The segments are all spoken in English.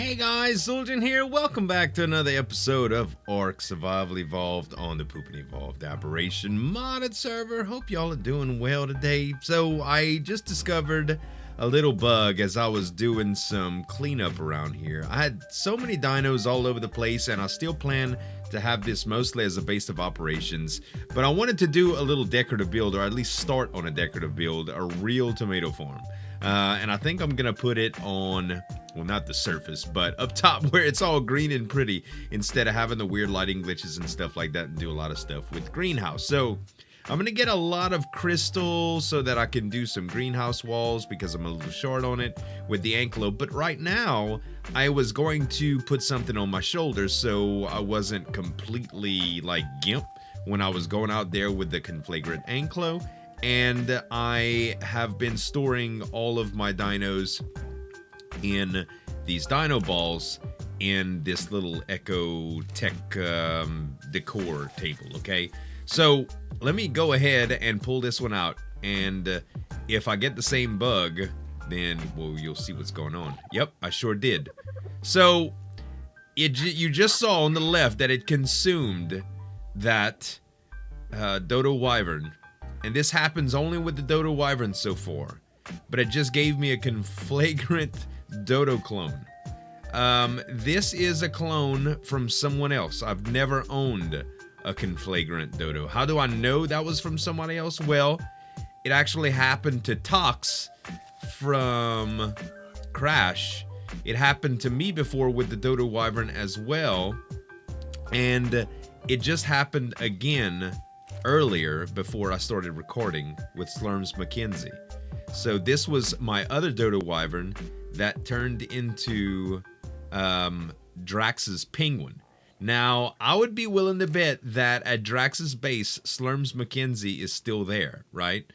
Hey guys, Zueljin here. Welcome back to another episode of Ark Survival Evolved on the Poop and Evolved Aberration Modded server. Hope y'all are doing well today. So I just discovered a little bug as I was doing some cleanup around here. I had so many dinos all over the place, and I still plan to have this mostly as a base of operations, but I wanted to do a little decorative build, or at least start on a decorative build, a real tomato farm. And I think I'm gonna put it on, well, not the surface, but up top where it's all green and pretty, instead of having the weird lighting glitches and stuff like that, and do a lot of stuff with greenhouse. So I'm gonna get a lot of crystal so that I can do some greenhouse walls, because I'm a little short on it with the anklo. But right now I was going to put something on my shoulders so I wasn't completely like gimp when I was going out there with the conflagrant anklo. And I have been storing all of my dinos in these dino balls in this little Echo Tech decor table, okay? So let me go ahead and pull this one out, and if I get the same bug, then, well, you'll see what's going on. Yep, I sure did. So you just saw on the left that it consumed that dodo wyvern. And this happens only with the dodo wyvern so far, but it just gave me a conflagrant dodo clone. This is a clone from someone else. I've never owned a conflagrant dodo. How do I know that was from somebody else? Well, it actually happened to Tox from Crash. It happened to me before with the dodo wyvern as well, and it just happened again earlier before I started recording with Slurms Mackenzie. So this was my other dodo wyvern that turned into Drax's penguin. Now, I would be willing to bet that at Drax's base, Slurms Mackenzie is still there, right?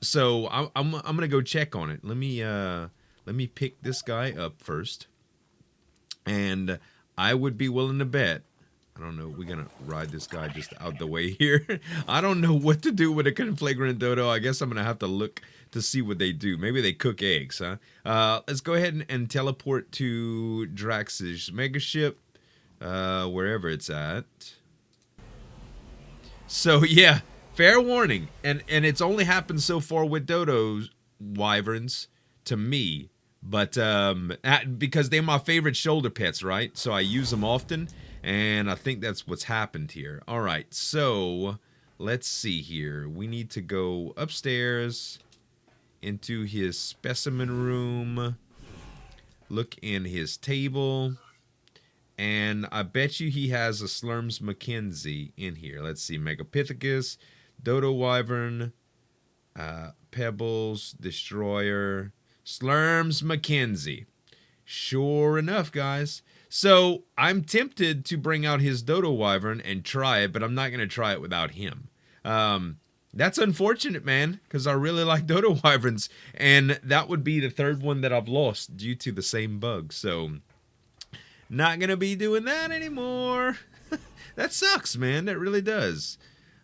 So I'm gonna go check on it. Let me pick this guy up first, and I would be willing to bet, I don't know, we're gonna ride this guy just out the way here. I don't know what to do with a conflagrant dodo. I guess I'm gonna have to look to see what they do. Maybe they cook eggs, huh? Let's go ahead and teleport to Drax's mega ship, wherever it's at. So yeah, fair warning, and it's only happened so far with dodo wyverns to me, but because they're my favorite shoulder pets, right? So I use them often. And I think that's what's happened here. All right, so let's see here. We need to go upstairs into his specimen room, look in his table, and I bet you he has a Slurms Mackenzie in here. Let's see, Megapithecus, dodo wyvern, Pebbles, Destroyer, Slurms Mackenzie. Sure enough, guys. So I'm tempted to bring out his dodo wyvern and try it, but I'm not going to try it without him. That's unfortunate, man, because I really like dodo wyverns, and that would be the third one that I've lost due to the same bug. So not going to be doing that anymore. That sucks, man. That really does.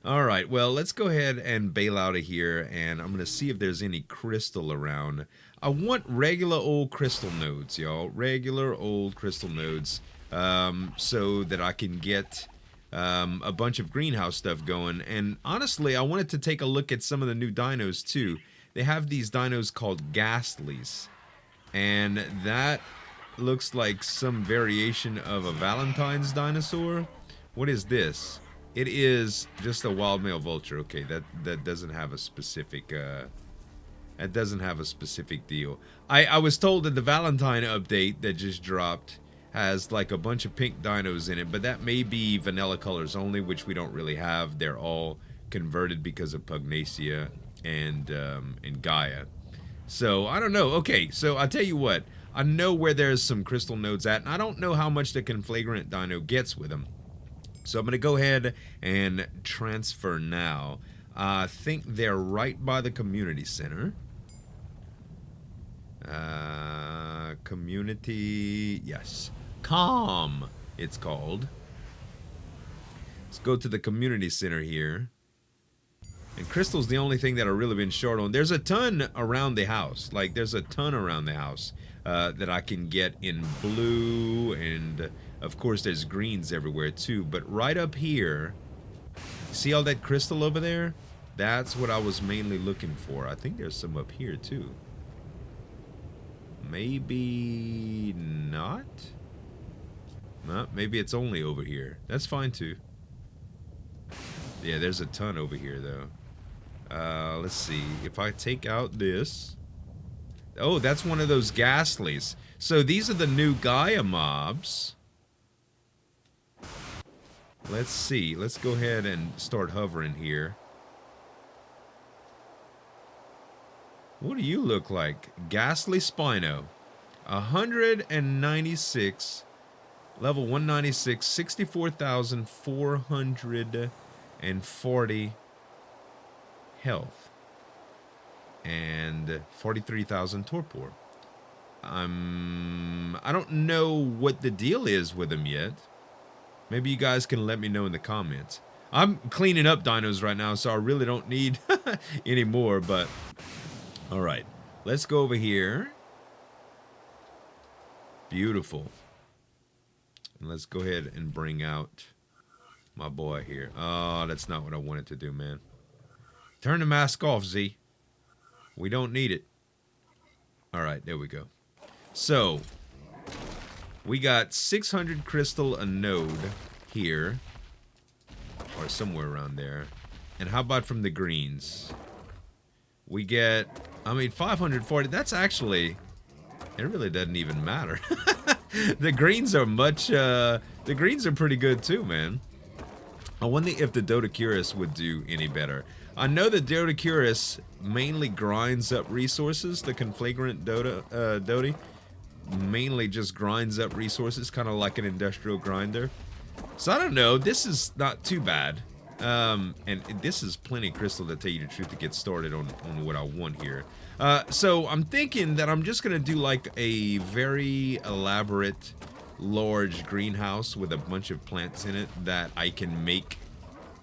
All right, well, let's go ahead and bail out of here, and I'm going to see if there's any crystal around. I want regular old crystal nodes, y'all. Regular old crystal nodes, so that I can get a bunch of greenhouse stuff going. And honestly, I wanted to take a look at some of the new dinos, too. They have these dinos called Ghastlies, and that looks like some variation of a Valentine's dinosaur. What is this? It is just a wild male vulture. Okay, that doesn't have a specific deal. I was told that the Valentine update that just dropped has like a bunch of pink dinos in it, but that may be vanilla colors only, which we don't really have. They're all converted because of Pugnacia and Gaia. So I don't know. Okay, so I'll tell you what. I know where there's some crystal nodes at, and I don't know how much the conflagrant dino gets with them. So I'm going to go ahead and transfer now. I think they're right by the community center. Community, yes. Calm, it's called. Let's go to the community center here. And crystal's the only thing that I've really been short on. There's a ton around the house. Like, there's a ton around the house that I can get in blue. And, of course, there's greens everywhere, too. But right up here, see all that crystal over there? That's what I was mainly looking for. I think there's some up here, too. Maybe not? No, maybe it's only over here. That's fine, too. Yeah, there's a ton over here, though. Let's see. If I take out this... Oh, that's one of those ghastlies. So these are the new Gaia mobs. Let's see. Let's go ahead and start hovering here. What do you look like? Ghastly Spino. 196. Level 196. 64,440 health. And 43,000 torpor. I don't know what the deal is with them yet. Maybe you guys can let me know in the comments. I'm cleaning up dinos right now, so I really don't need any more, but... Alright, let's go over here. Beautiful. And let's go ahead and bring out my boy here. Oh, that's not what I wanted to do, man. Turn the mask off, Z. We don't need it. Alright, there we go. So, we got 600 crystal a node here. Or somewhere around there. And how about from the greens? We get, 540. That's actually, it really doesn't even matter. The greens are the greens are pretty good too, man. I wonder if the Dodecurus would do any better. I know the Dodecurus mainly grinds up resources. The conflagrant Dodi mainly just grinds up resources, kind of like an industrial grinder. So I don't know. This is not too bad. And this is plenty crystal, to tell you the truth, to get started on what I want here. So I'm thinking that I'm just gonna do like a very elaborate, large greenhouse with a bunch of plants in it that I can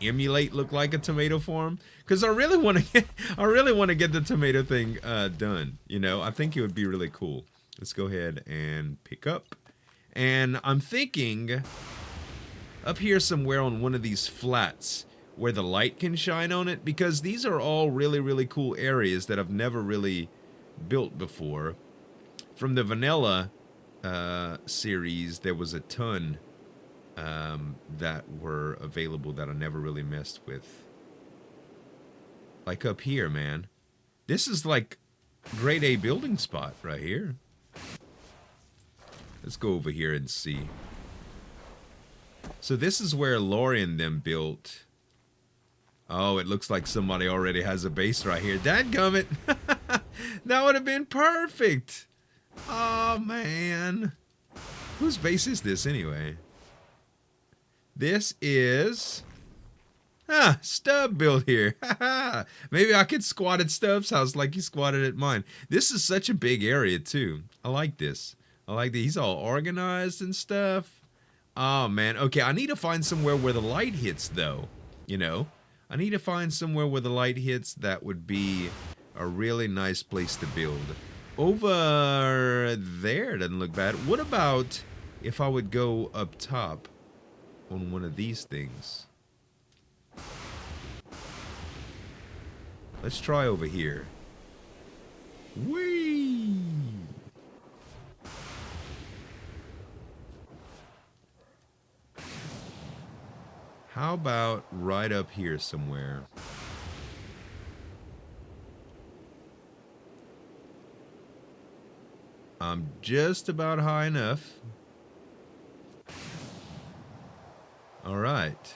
emulate look like a tomato farm, because I really want to get the tomato thing done. You know, I think it would be really cool. Let's go ahead and pick up, and I'm thinking up here somewhere on one of these flats where the light can shine on it, because these are all really cool areas that I've never really built before. From the vanilla series, there was a ton that were available that I never really messed with. Like up here, man. This is like grade A building spot right here. Let's go over here and see. So this is where Laurie and them built. Oh, it looks like somebody already has a base right here. Dadgummit! That would have been perfect! Oh, man. Whose base is this, anyway? This is... Stub built here. Maybe I could squat at Stubb's house like he squatted at mine. This is such a big area, too. I like this. I like that he's all organized and stuff. Oh, man. Okay, I need to find somewhere where the light hits, though. You know? I need to find somewhere where the light hits that would be a really nice place to build. Over there doesn't look bad. What about if I would go up top on one of these things? Let's try over here. Whee! How about right up here somewhere? I'm just about high enough. All right.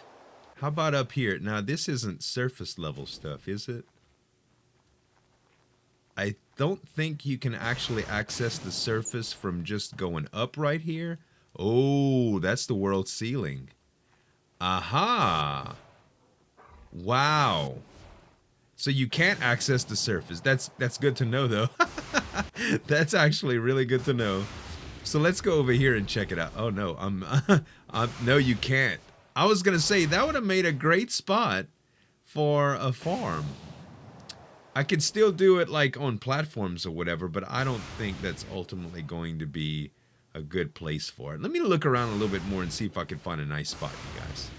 How about up here? Now, this isn't surface level stuff, is it? I don't think you can actually access the surface from just going up right here. Oh, that's the world ceiling. Aha! Wow. So you can't access the surface. That's good to know, though. That's actually really good to know. So let's go over here and check it out. Oh no, no, you can't. I was gonna say that would have made a great spot for a farm. I could still do it like on platforms or whatever, but I don't think that's ultimately going to be a good place for it. Let me look around a little bit more and see if I can find a nice spot, you guys.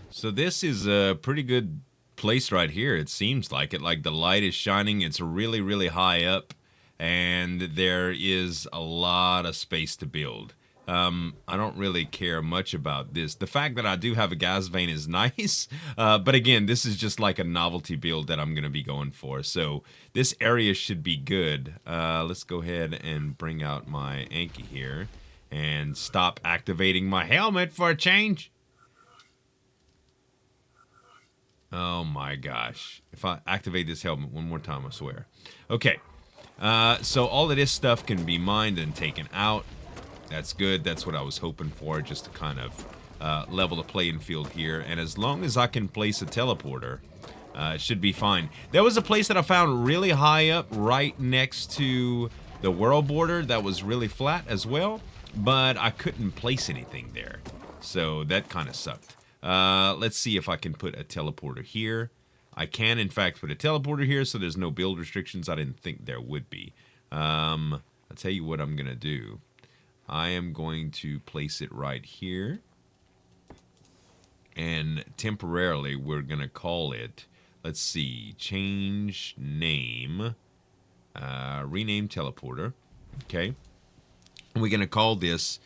So this is a pretty good place right here. It seems like it. Like the light is shining. It's really, really high up, and there is a lot of space to build. I don't really care much about this. The fact that I do have a gas vein is nice, but again, this is just like a novelty build that I'm going to be going for. So this area should be good. Let's go ahead and bring out my Anki here and stop activating my helmet for a change. Oh my gosh. If I activate this helmet one more time, I swear. Okay. So all of this stuff can be mined and taken out. That's good. That's what I was hoping for, just to kind of level the playing field here. And as long as I can place a teleporter, it should be fine. There was a place that I found really high up right next to the world border that was really flat as well, but I couldn't place anything there. So that kind of sucked. Let's see if I can put a teleporter here. I can, in fact, put a teleporter here, so there's no build restrictions. I didn't think there would be. I'll tell you what I'm going to do. I am going to place it right here. And temporarily, we're going to call it, let's see, change name, rename teleporter. Okay. And we're going to call this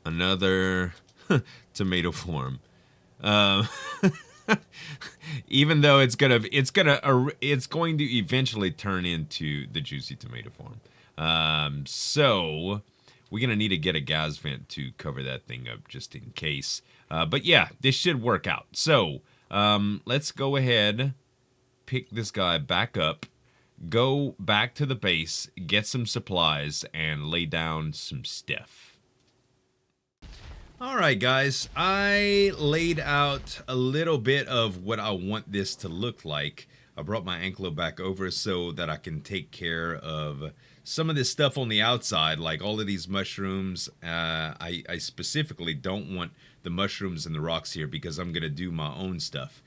another tomato form. Even though it's going to eventually turn into the juicy tomato form. So we're going to need to get a gas vent to cover that thing up just in case. But yeah, this should work out. So let's go ahead, pick this guy back up, go back to the base, get some supplies, and lay down some stuff. Alright guys, I laid out a little bit of what I want this to look like. I brought my anklet back over so that I can take care of some of this stuff on the outside, like all of these mushrooms. I specifically don't want the mushrooms and the rocks here because I'm going to do my own stuff.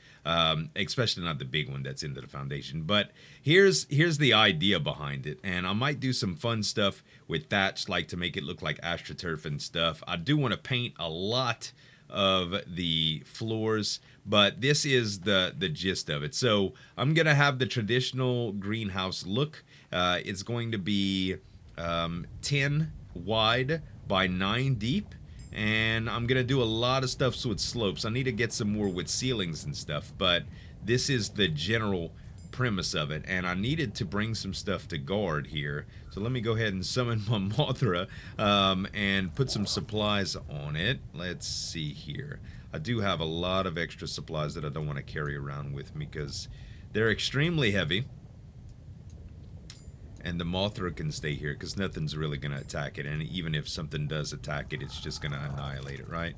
Especially not the big one that's into the foundation. But here's the idea behind it. And I might do some fun stuff with thatch, like to make it look like AstroTurf and stuff. I do want to paint a lot of the floors, but this is the gist of it. So I'm going to have the traditional greenhouse look. It's going to be 10 wide by 9 deep. And I'm going to do a lot of stuff with slopes. I need to get some more with ceilings and stuff, but this is the general premise of it. And I needed to bring some stuff to guard here. So let me go ahead and summon my Mothra and put some supplies on it. Let's see here. I do have a lot of extra supplies that I don't want to carry around with me because they're extremely heavy. And the Mothra can stay here because nothing's really going to attack it. And even if something does attack it, it's just going to annihilate it, right?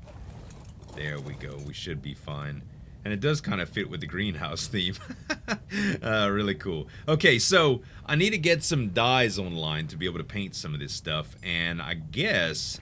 There we go. We should be fine. And it does kind of fit with the greenhouse theme. Really cool. Okay, so I need to get some dyes online to be able to paint some of this stuff. And I guess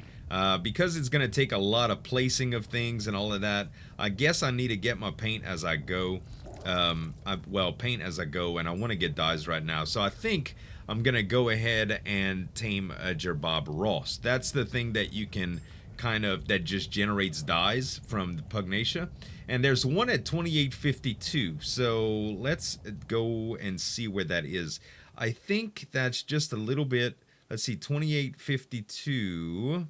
because it's going to take a lot of placing of things and all of that, I guess I need to get my paint as I go. Paint as I go, and I want to get dyes right now. So I think I'm going to go ahead and tame a Jerbob Ross. That's the thing that you can that just generates dyes from the Pugnacia. And there's one at 2852. So let's go and see where that is. I think that's just a little bit, let's see, 2852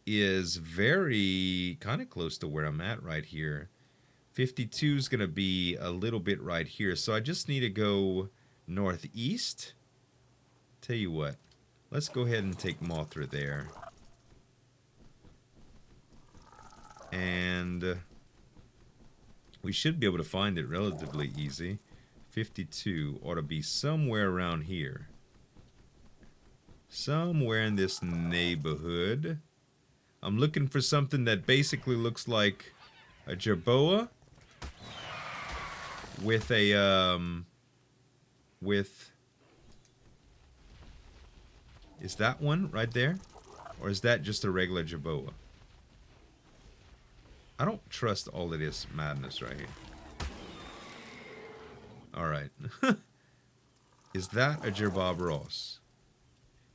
is very kind of close to where I'm at right here. 52 is going to be a little bit right here. So I just need to go northeast. Tell you what, let's go ahead and take Mothra there. And we should be able to find it relatively easy. 52 ought to be somewhere around here. Somewhere in this neighborhood. I'm looking for something that basically looks like a jerboa with a is that one right there, or is that just a regular jerboa? I don't trust all of this madness right here. Alright. Is that a Jerbob Ross?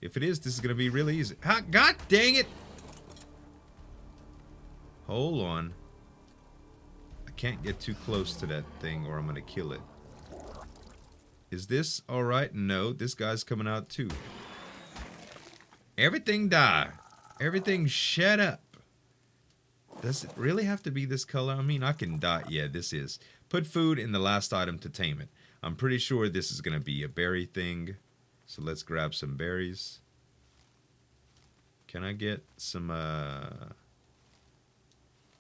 If it is, this is going to be really easy. Ah, God dang it! Hold on. I can't get too close to that thing or I'm going to kill it. Is this alright? No, this guy's coming out too. Everything die. Everything shut up. Does it really have to be this color? I mean, I can die. Yeah, this is. Put food in the last item to tame it. I'm pretty sure this is going to be a berry thing. So let's grab some berries. Can I get some,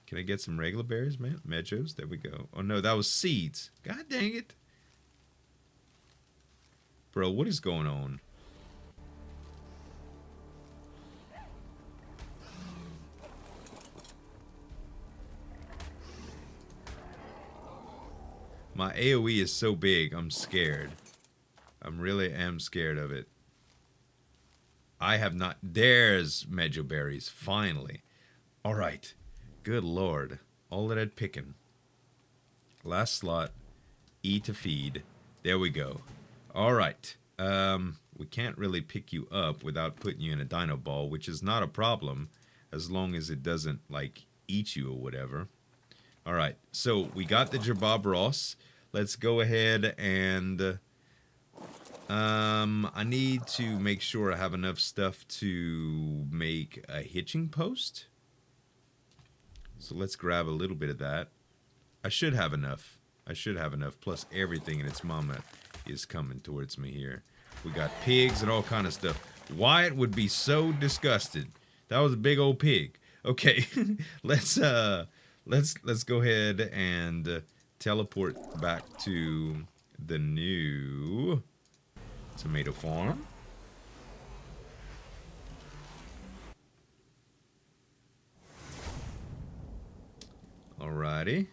Can I get some regular berries, man? Mejos? There we go. Oh, no, that was seeds. God dang it. Bro, what is going on? My AoE is so big, I'm scared. I really am scared of it. I have not... There's Mejo berries, finally. Alright. Good lord. All of that picking. Last slot. E to feed. There we go. Alright. We can't really pick you up without putting you in a dino ball, which is not a problem, as long as it doesn't, like, eat you or whatever. Alright, so we got the Jerbob Ross. Let's go ahead and... I need to make sure I have enough stuff to make a hitching post. So let's grab a little bit of that. I should have enough. I should have enough. Plus everything in its mama is coming towards me here. We got pigs and all kind of stuff. Wyatt would be so disgusted. That was a big old pig. Okay, let's go ahead and teleport back to the new tomato farm. Alrighty.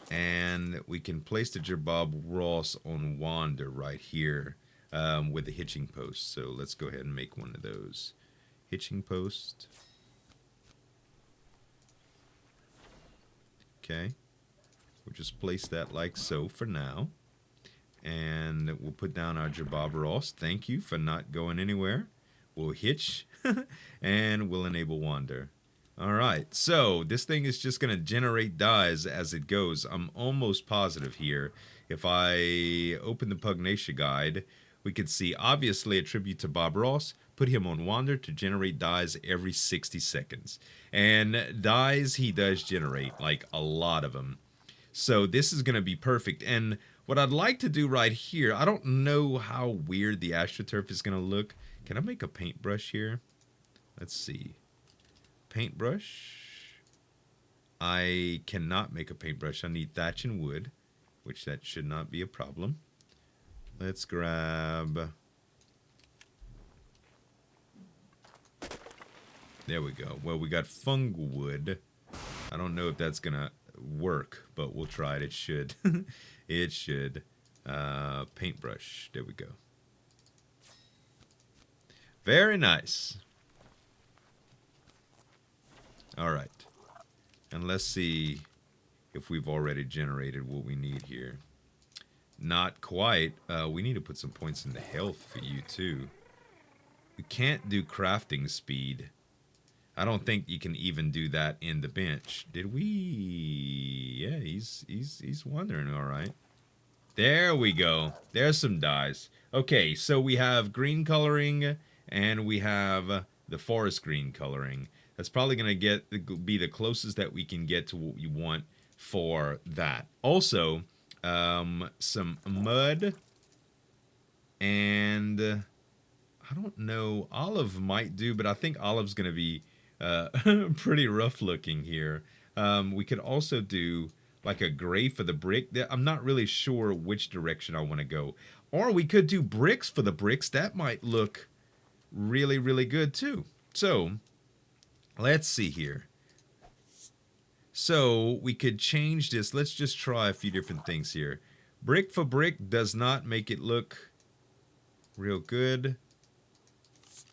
And we can place the Jerbob Ross on Wander right here with the hitching post. So let's go ahead and make one of those. Hitching post. Okay. We'll just place that like so for now. And we'll put down our Jerbob Ross. Thank you for not going anywhere. We'll hitch. And we'll enable Wander. Alright, so this thing is just going to generate dyes as it goes. I'm almost positive here. If I open the Pugnacia guide, we can see obviously a tribute to Bob Ross. Put him on Wander to generate dyes every 60 seconds. And dyes he does generate, like a lot of them. So this is going to be perfect. And what I'd like to do right here, I don't know how weird the AstroTurf is going to look. Can I make a paintbrush here? Let's see. Paintbrush. I cannot make a paintbrush. I need thatch and wood, which that should not be a problem. Let's grab... There we go. Well, we got fungal wood. I don't know if that's going to work, but we'll try it. It should. It should. Paintbrush. There we go. Very nice. Alright. And let's see if we've already generated what we need here. Not quite. We need to put some points into health for you too. We can't do crafting speed. I don't think you can even do that in the bench. Did we? Yeah, he's wandering all right. There we go. There's some dyes. Okay, so we have green coloring and we have the forest green coloring. That's probably going to be the closest that we can get to what you want for that. Also, some mud and I don't know, olive might do, but I think olive's going to be pretty rough looking here. We could also do like a gray for the brick. I'm not really sure which direction I want to go. Or we could do bricks for the bricks. That might look really, really good too. So, let's see here. So, we could change this. Let's just try a few different things here. Brick for brick does not make it look real good.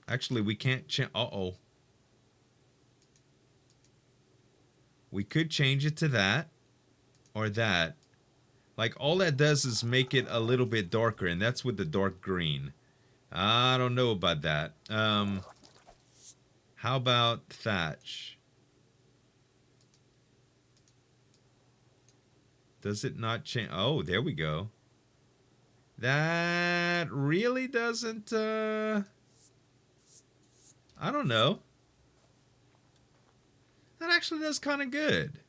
Actually, we can't change. Uh-oh. We could change it to that or that. Like, all that does is make it a little bit darker, and that's with the dark green. I don't know about that. How about thatch? Does it not change? Oh, there we go. That really doesn't, I don't know. That actually does kind of good.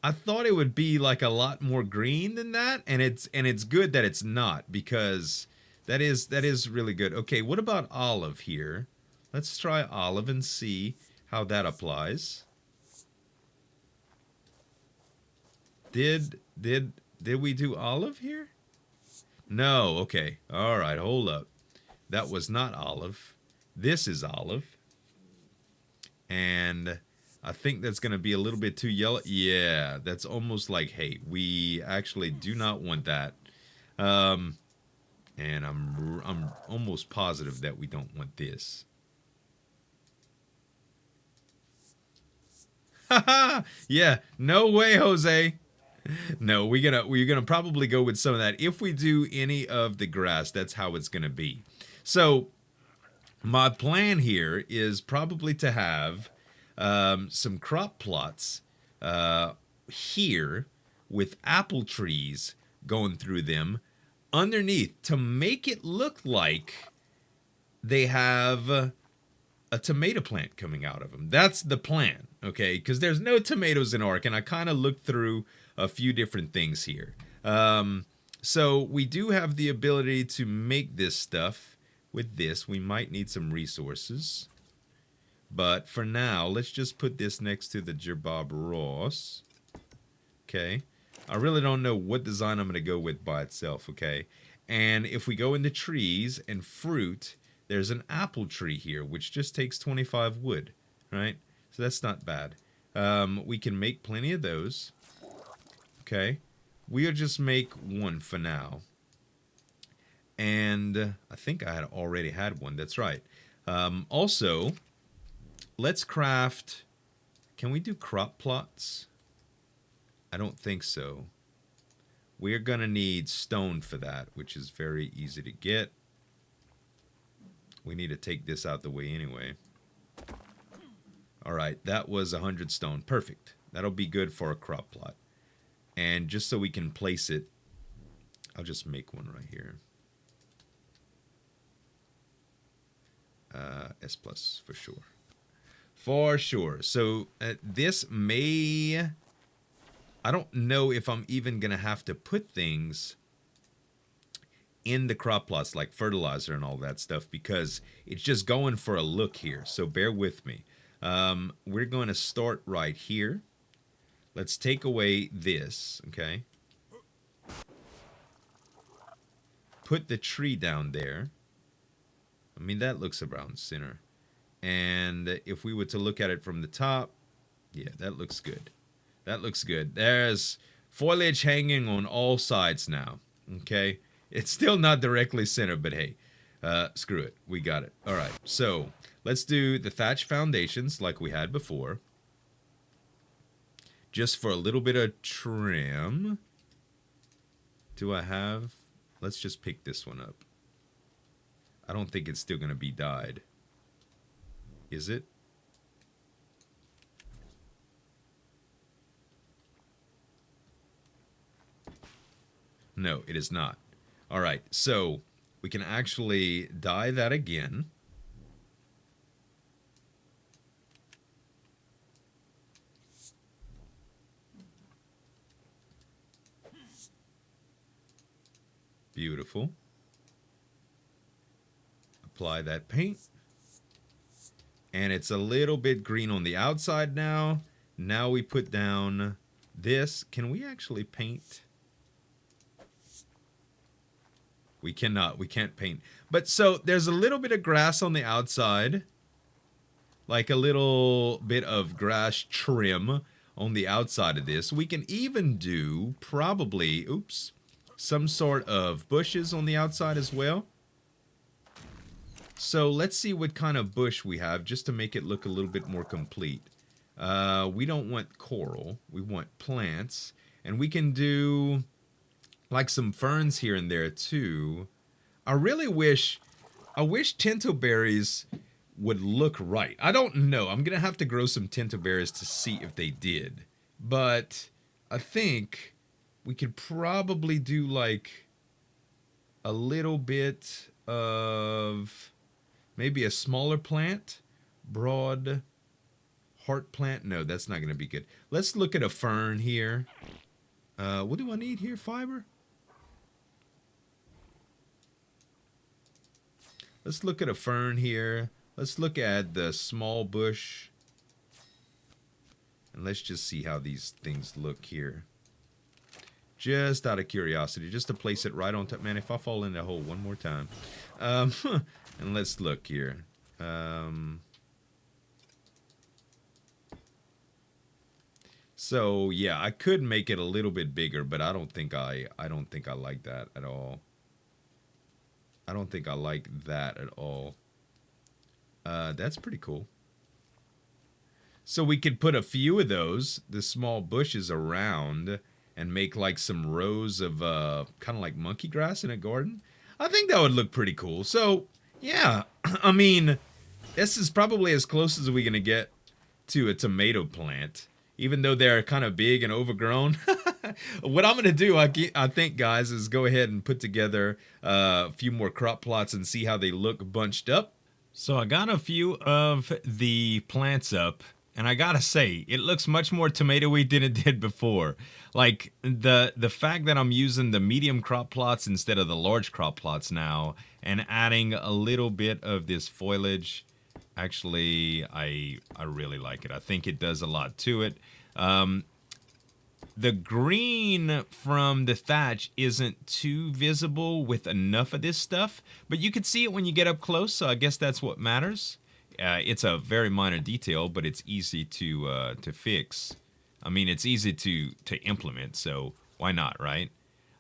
I thought it would be like a lot more green than that, and it's good that it's not, because that is really good. Okay, what about olive here? Let's try olive and see how that applies. Did we do olive here? No, okay. All right, hold up. That was not olive. This is olive. And I think that's going to be a little bit too yellow. Yeah, that's almost like, hey, we actually do not want that. And I'm almost positive that we don't want this. Haha! Yeah, no way, Jose. No, we're gonna probably go with some of that. If we do any of the grass, that's how it's gonna be. So my plan here is probably to have some crop plots here with apple trees going through them underneath to make it look like they have a tomato plant coming out of them. That's the plan, okay? Because there's no tomatoes in Ark, and I kind of looked through a few different things here. So we do have the ability to make this stuff with this. We might need some resources. But for now, let's just put this next to the Jerbob Ross. Okay. I really don't know what design I'm going to go with by itself, okay? And if we go into trees and fruit, there's an apple tree here, which just takes 25 wood, right? So that's not bad. We can make plenty of those. Okay. We'll just make one for now. And I think I had already had one. That's right. Also, let's craft... Can we do crop plots? I don't think so. We're going to need stone for that, which is very easy to get. We need to take this out the way anyway. All right, that was 100 stone. Perfect. That'll be good for a crop plot. And just so we can place it, I'll just make one right here. S plus for sure. For sure. So this may... I don't know if I'm even going to have to put things in the crop plots like fertilizer and all that stuff, because it's just going for a look here. So bear with me. We're going to start right here. Let's take away this, okay? Put the tree down there. I mean, that looks around center. And if we were to look at it from the top, yeah, that looks good. That looks good. There's foliage hanging on all sides now, okay? It's still not directly centered, but hey, screw it. We got it. All right, so let's do the thatch foundations like we had before. Just for a little bit of trim. Do I have... Let's just pick this one up. I don't think it's still going to be dyed. Is it? No, it is not. All right, so we can actually dye that again. Beautiful. Apply that paint. And it's a little bit green on the outside now. Now we put down this. Can we actually paint? We cannot. We can't paint. But so there's a little bit of grass on the outside. Like a little bit of grass trim on the outside of this. We can even do probably, oops, some sort of bushes on the outside as well. So let's see what kind of bush we have just to make it look a little bit more complete. We don't want coral. We want plants. And we can do like some ferns here and there too. I wish tintoberries would look right. I don't know. I'm going to have to grow some tintoberries to see if they did. But I think we could probably do like a little bit of maybe a smaller plant. Broad heart plant. No, that's not going to be good. Let's look at a fern here. What do I need here? Fiber? Let's look at a fern here. Let's look at the small bush. And let's just see how these things look here. Just out of curiosity, just to place it right on top. Man, if I fall in that hole one more time. And let's look here. So yeah, I could make it a little bit bigger, but I don't think I like that at all. I don't think I like that at all. That's pretty cool. So we could put a few of those, the small bushes around, and make like some rows of kind of like monkey grass in a garden. I think that would look pretty cool. So yeah, I mean, this is probably as close as we're gonna get to a tomato plant, even though they're kind of big and overgrown. What I'm gonna do, I think, guys, is go ahead and put together a few more crop plots and see how they look bunched up. So I got a few of the plants up, and I gotta say, it looks much more tomatoey than it did before. Like, the fact that I'm using the medium crop plots instead of the large crop plots now, and adding a little bit of this foliage, actually, I really like it. I think it does a lot to it. The green from the thatch isn't too visible with enough of this stuff, but you can see it when you get up close, so I guess that's what matters. It's a very minor detail, but it's easy to fix. I mean, it's easy to implement, so why not, right?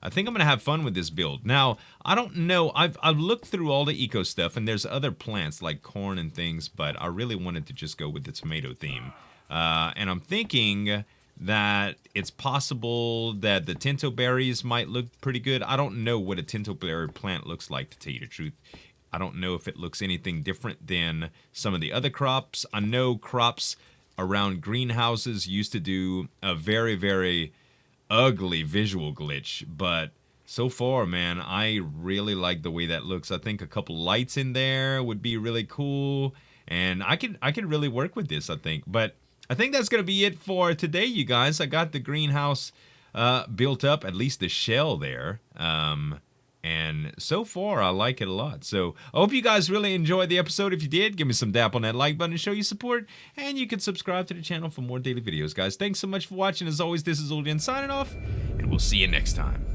I think I'm going to have fun with this build. Now, I don't know. I've looked through all the eco stuff, and there's other plants like corn and things, but I really wanted to just go with the tomato theme. And I'm thinking that it's possible that the tinto berries might look pretty good. I don't know what a tinto berry plant looks like, to tell you the truth. I don't know if it looks anything different than some of the other crops. I know crops around greenhouses used to do a very, very ugly visual glitch, but so far, man, I really like the way that looks. I think a couple lights in there would be really cool, and I could really work with this, I think. But I think that's going to be it for today, you guys. I got the greenhouse built up, at least the shell there. And so far, I like it a lot. So I hope you guys really enjoyed the episode. If you did, give me some dap on that like button to show your support. And you can subscribe to the channel for more daily videos, guys. Thanks so much for watching. As always, this is Zueljin signing off, and we'll see you next time.